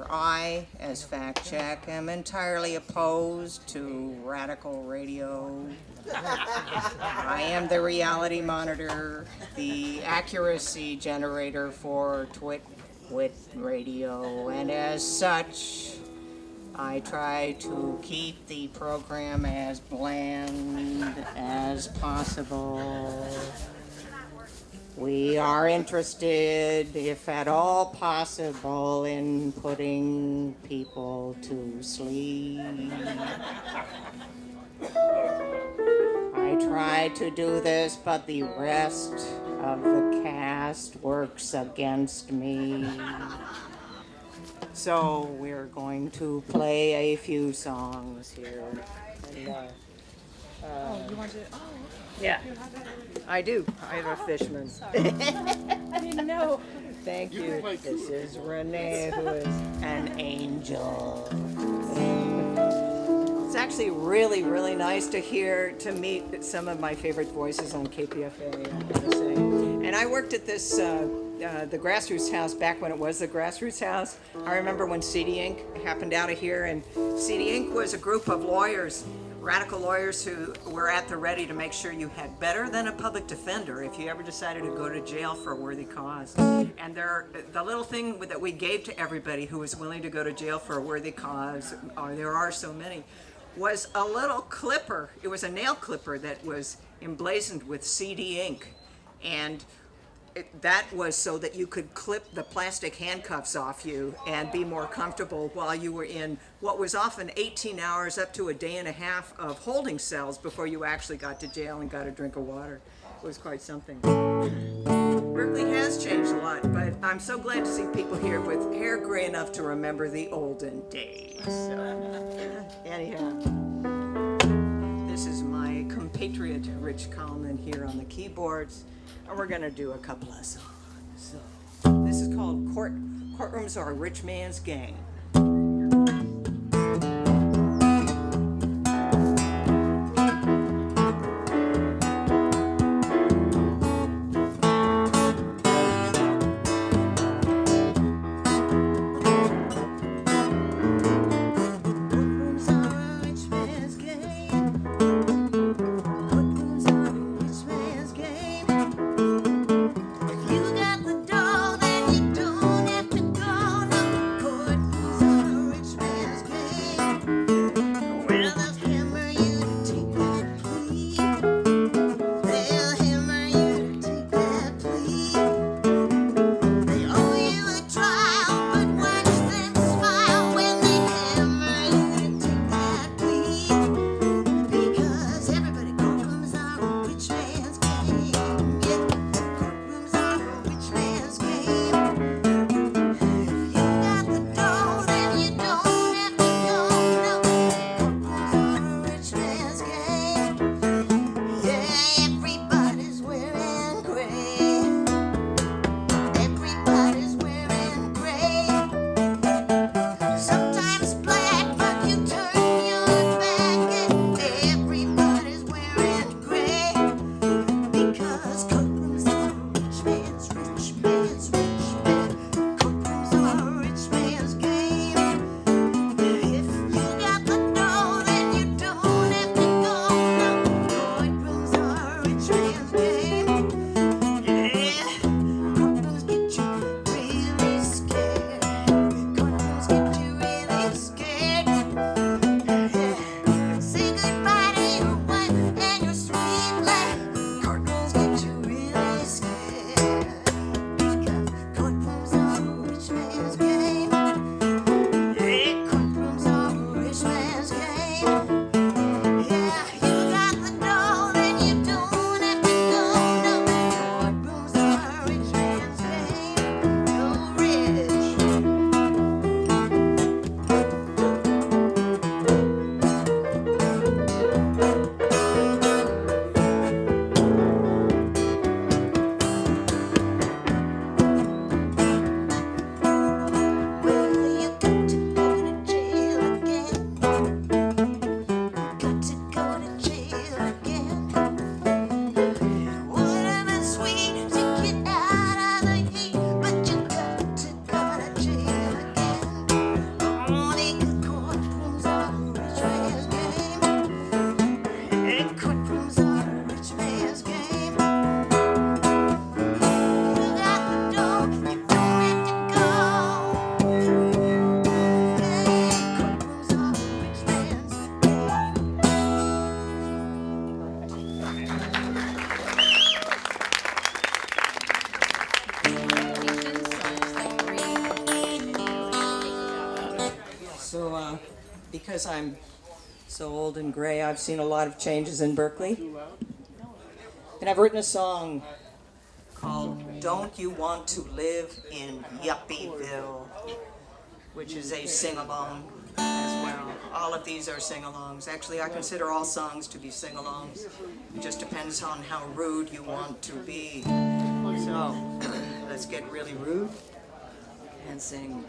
I, as fact check, am entirely opposed to radical radio. I am the reality monitor, the accuracy generator for Twitwit radio, and as such, I try to keep the program as bland as possible. We are interested, if at all possible, in putting people to sleep. I try to do this, but the rest of the cast works against me. So we're going to play a few songs here. And, you want to? Oh, yeah, I do. I have a Fishman. I didn't know. Thank you. This is Renee, who is an angel. It's actually really, really nice to meet some of my favorite voices on KPFA, I'm gonna say. And I worked at this, the Grassroots House back when it was the Grassroots House. I remember when CD Inc. happened out of here, and CD Inc. was a group of lawyers, radical lawyers who were at the ready to make sure you had better than a public defender if you ever decided to go to jail for a worthy cause. And the little thing that we gave to everybody who was willing to go to jail for a worthy cause, there are so many, was a little clipper. It was a nail clipper that was emblazoned with CD Inc. And that was so that you could clip the plastic handcuffs off you and be more comfortable while you were in what was often 18 hours up to a day and a half of holding cells before you actually got to jail and got a drink of water. It was quite something. Berkeley has changed a lot, but I'm so glad to see people here with hair gray enough to remember the olden days. So, anyhow, this is my compatriot Rich Kallman here on the keyboards. And we're going to do a couple of songs. So, this is called Courtrooms Are a Rich Man's Game. because I'm so old and gray, I've seen a lot of changes in Berkeley. And I've written a song called Don't You Want to Live in Yuppieville, which is a sing-along as well. All of these are sing-alongs. Actually, I consider all songs to be sing-alongs. It just depends on how rude you want to be. So, let's get really rude and sing.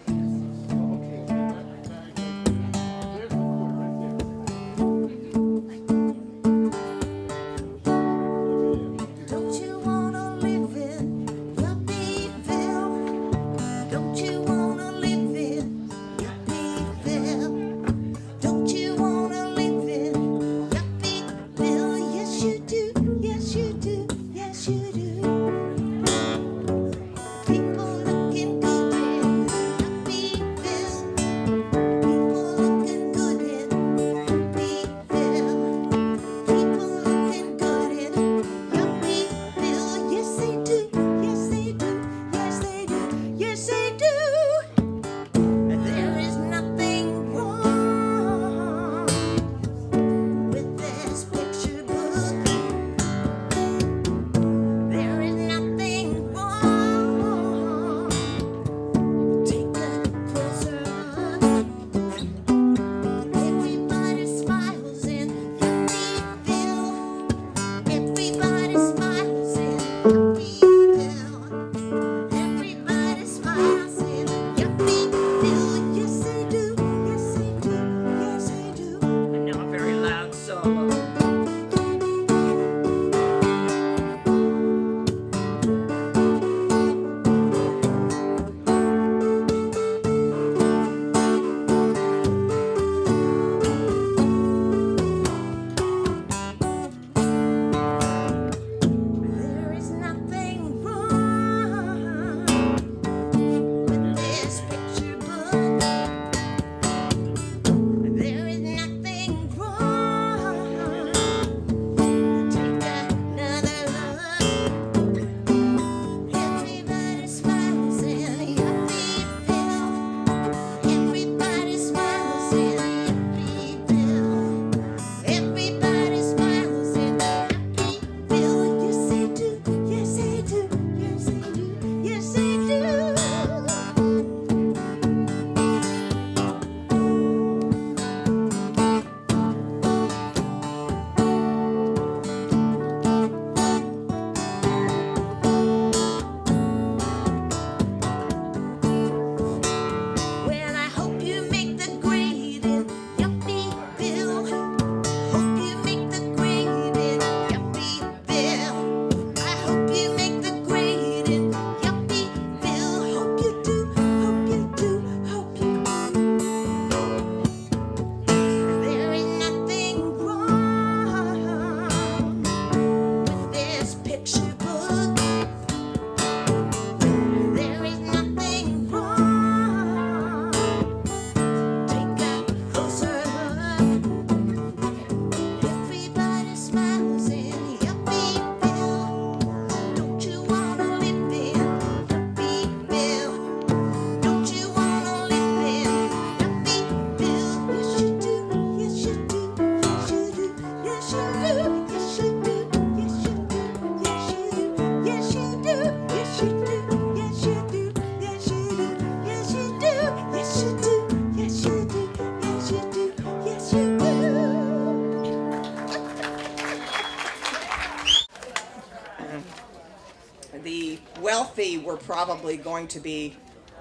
The wealthy were probably going to be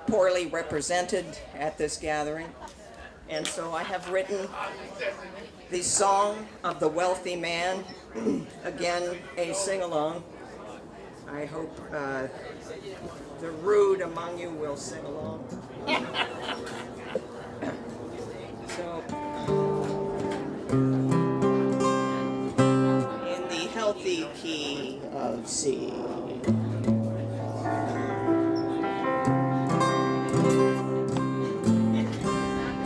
poorly represented at this gathering. And so I have written the Song of the Wealthy Man, again, a sing-along. I hope the rude among you will sing along. So, in the healthy key of C.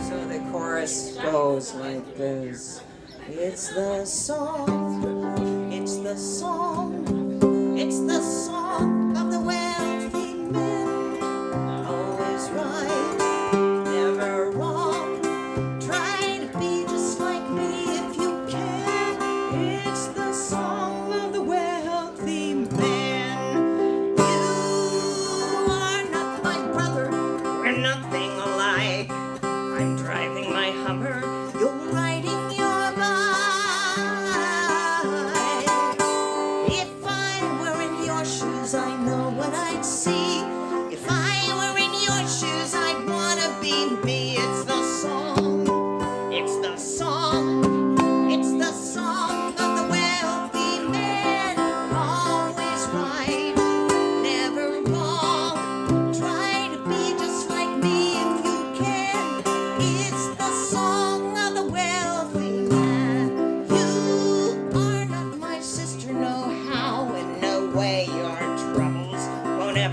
So the chorus goes like this. It's the song, it's the song, it's the song of the wealthy man. Always right, never wrong, tried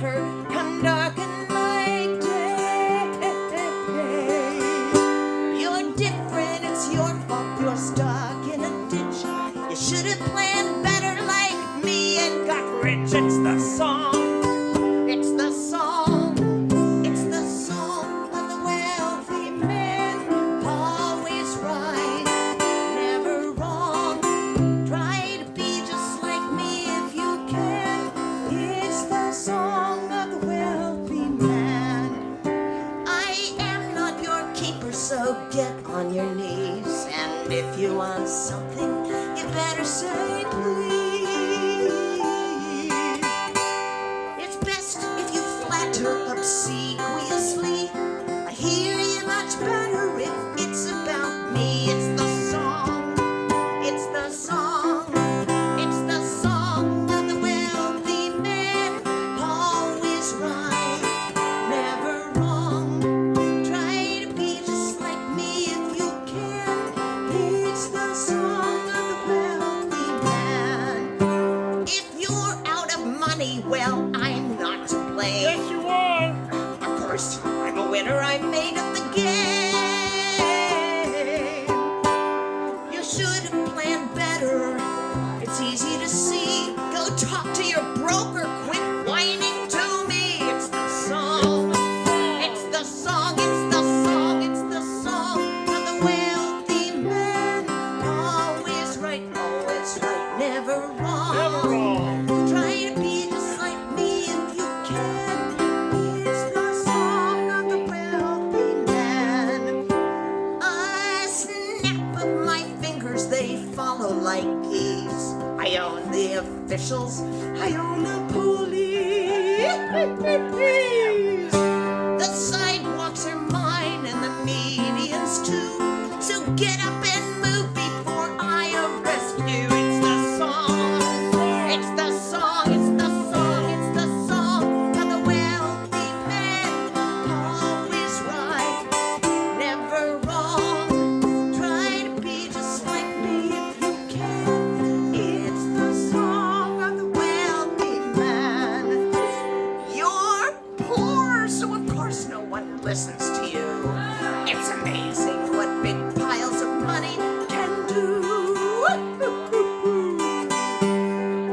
never can darken my day. You're different, it's your fault, you're stuck in a ditch. You should have planned better like me and got rich. It's the song, it's the song, it's the song of the wealthy man. Always right, never wrong. Try to be just like me if you can. It's the song of the wealthy man. I am not your keeper, so get on your knees. And if you want something, you better say please. It's best if you flatter obsequiously. I hear you much better if it's about me. It's the song, it's the song, it's the song of the wealthy man. Always right, never wrong. Try to be just like me if you can. It's the song of the wealthy man. If you're out of money, well, I'm not to blame. Yes, you are. Of course, I'm a winner, I made up the game. You should have planned better, it's easy to see. Go talk to your broker, quit whining to me. It's the song, it's the song, it's the song, it's the song of the wealthy man. Always right, never wrong. Never wrong. Try to be just like me if you can. It's the song of the wealthy man. A snap of my fingers, they follow like geese. I own the officials, I own the police. The sidewalks are mine and the medians too. So get up and move before I arrest you. It's the song, it's the song, it's the song, it's the song of the wealthy man. Always right, never wrong. Try to be just like me if you can. It's the song of the wealthy man. You're poor, so of course no one listens to you. It's amazing what big piles of money can do.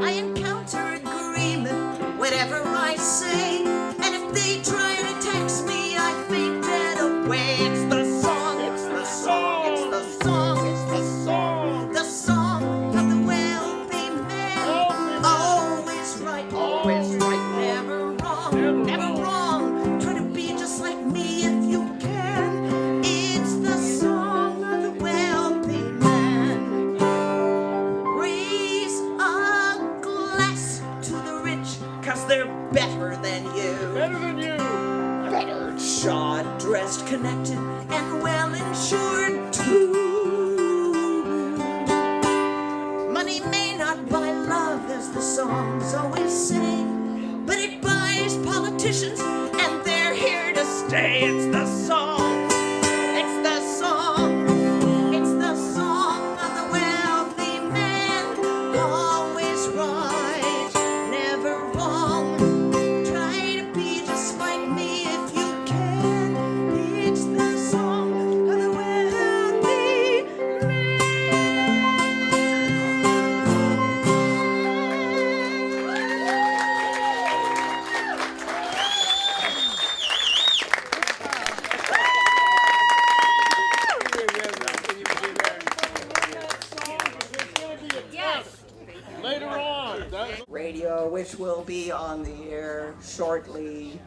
I encounter agreement whatever I say, and if they try to tax me, I fade dead away. It's the song, it's the song, it's the song, it's the song, the song of the wealthy man. Always right, never wrong, never wrong. Try to be just like me if you can. It's the song of the wealthy man. Raise a glass to the rich, 'cause they're better than you. Better than you. Better shod, dressed, connected, and well insured too. Money may not buy love, as the songs always say, but it buys politicians, and they're here to stay. It's the song, it's the song, it's the song of the wealthy man. Always right, never wrong. Try to be just like me if you can. It's the song of the wealthy man. Later on. Radio, which will be on the air shortly.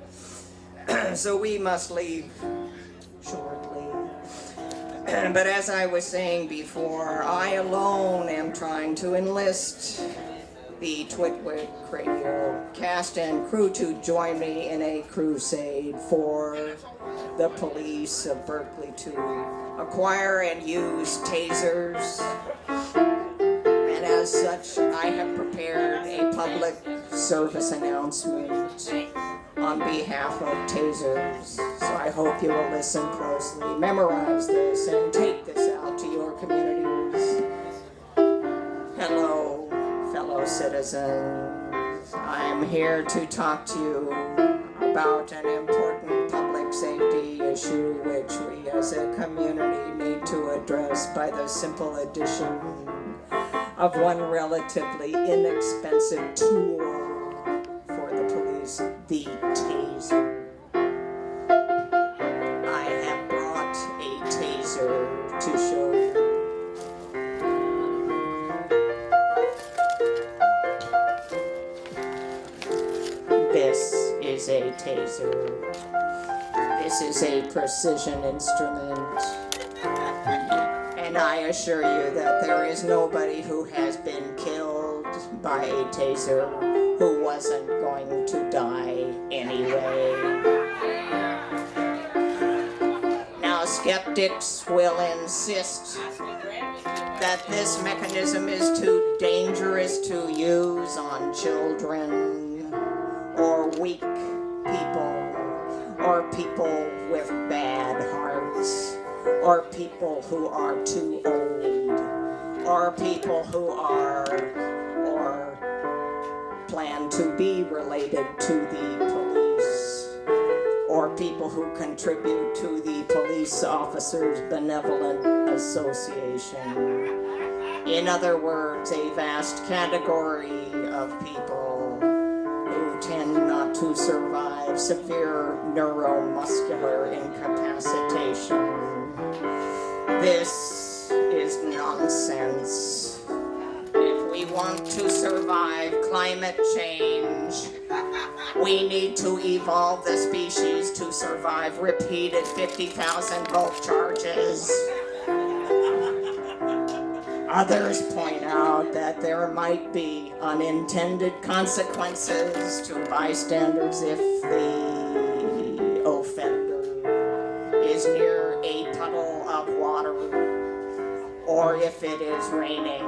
So we must leave shortly. But as I was saying before, I alone am trying to enlist the Twitwit radio cast and crew to join me in a crusade for the police of Berkeley to acquire and use tasers. And as such, I have prepared a public service announcement on behalf of tasers. So I hope you will listen closely, memorize this, and take this out to your communities. Hello, fellow citizens. I'm here to talk to you about an important public safety issue which we as a community need to address by the simple addition of one relatively inexpensive tool for the police, the Taser. I have brought a Taser to show you. This is a Taser. This is a precision instrument. And I assure you that there is nobody who has been killed by a Taser who wasn't going to die anyway. Now, skeptics will insist that this mechanism is too dangerous to use on children, or weak people, or people with bad hearts, or people who are too old, or people who are or plan to be related to the police, or people who contribute to the Police Officers Benevolent Association. In other words, a vast category of people who tend not to survive severe neuromuscular incapacitation. This is nonsense. If we want to survive climate change, we need to evolve the species to survive repeated 50,000 volt charges. Others point out that there might be unintended consequences to bystanders if the offender is near a puddle of water or if it is raining.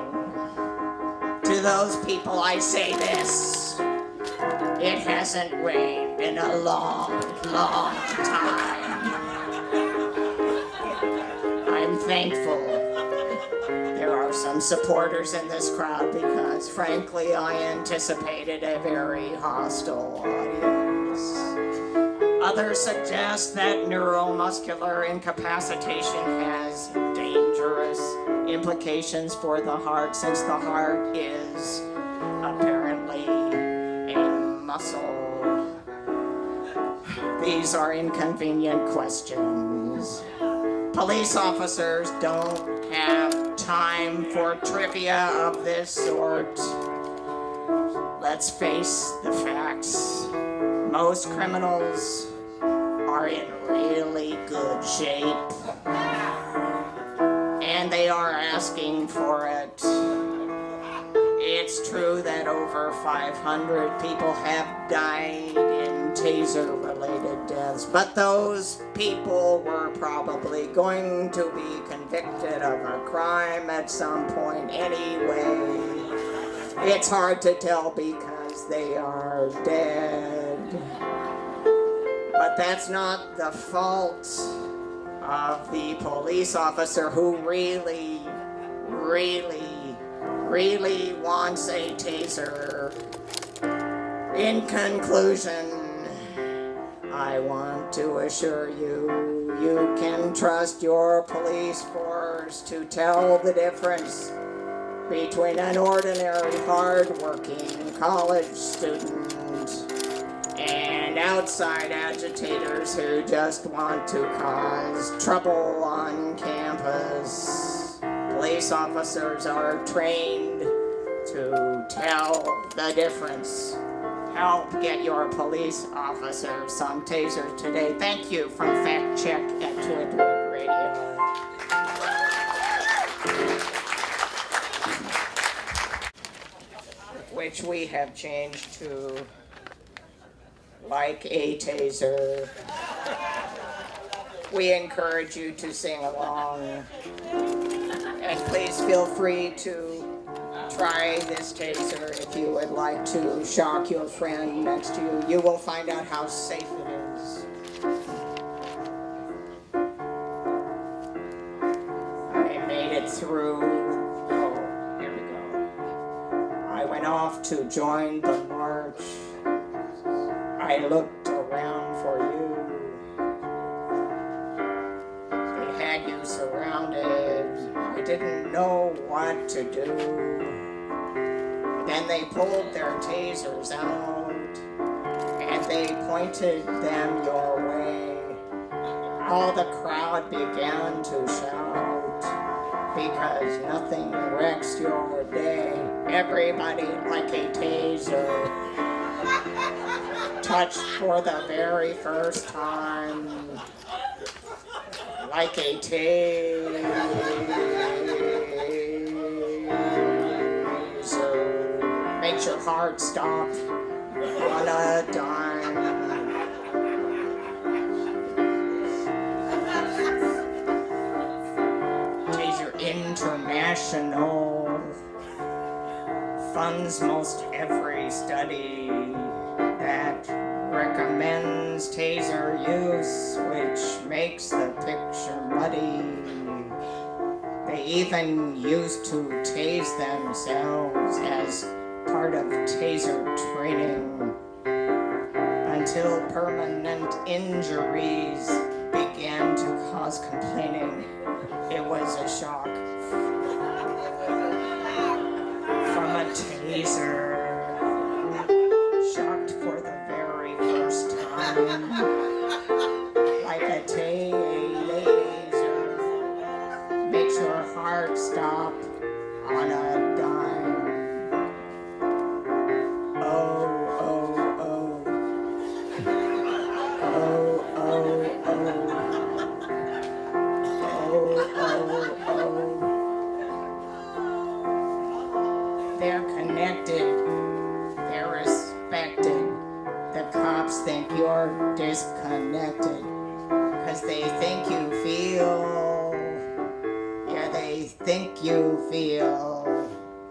To those people I say this: it hasn't rained in a long, long time. I'm thankful there are some supporters in this crowd because, frankly, I anticipated a very hostile audience. Others suggest that neuromuscular incapacitation has dangerous implications for the heart, since the heart is apparently a muscle. These are inconvenient questions. Police officers don't have time for trivia of this sort. Let's face the facts. Most criminals are in really good shape, and they are asking for it. It's true that over 500 people have died in Taser-related deaths, but those people were probably going to be convicted of a crime at some point anyway. It's hard to tell because they are dead. But that's not the fault of the police officer who really wants a Taser. In conclusion, I want to assure you, you can trust your police force to tell the difference between an ordinary, hard-working college student and outside agitators who just want to cause trouble on campus. Police officers are trained to tell the difference. Help get your police officers some Tasers today. Thank you from Fact Check at Twitwit Radio. Which we have changed to like a Taser. We encourage you to sing along. And please feel free to try this Taser if you would like to shock your friend next to you. You will find out how safe it is. I made it through. Oh, here we go. I went off to join the march. I looked around. around for you. They had you surrounded. You didn't know what to do. Then they pulled their tasers out and they pointed them your way. All the crowd began to shout because nothing wrecks your day. Everybody like a taser, touched for the very first time, like a taser, makes your heart stop on a dime. Taser International funds most every study that recommends taser use, which makes the picture muddy. They even used to tase themselves as part of taser training until permanent injuries began to cause complaining. It was a shock from a taser. Shocked for the very first time, like a taser, makes your heart stop on a dime. Oh, oh, oh. Oh, oh, oh. Oh, oh, oh. They're connected. They're respected. The cops think you're disconnected, 'cause they think you feel, yeah, they think you feel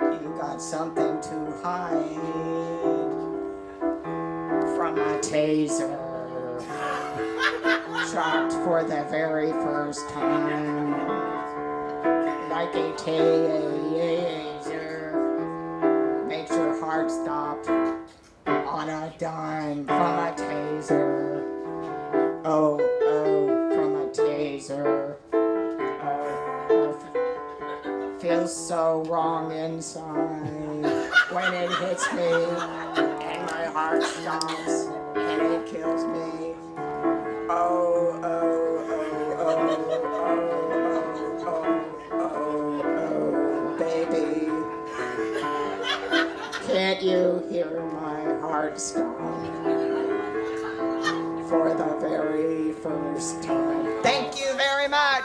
you got something to hide from a taser. Shocked for the very first time, like a taser, makes your heart stop on a dime from a taser. Oh, oh, from a taser. Oh, feels so wrong inside when it hits me and my heart stops and it kills me. Oh, oh, oh, oh, oh, oh, oh, oh, baby. Can't you hear my heart stop for the very first time? Thank you very much.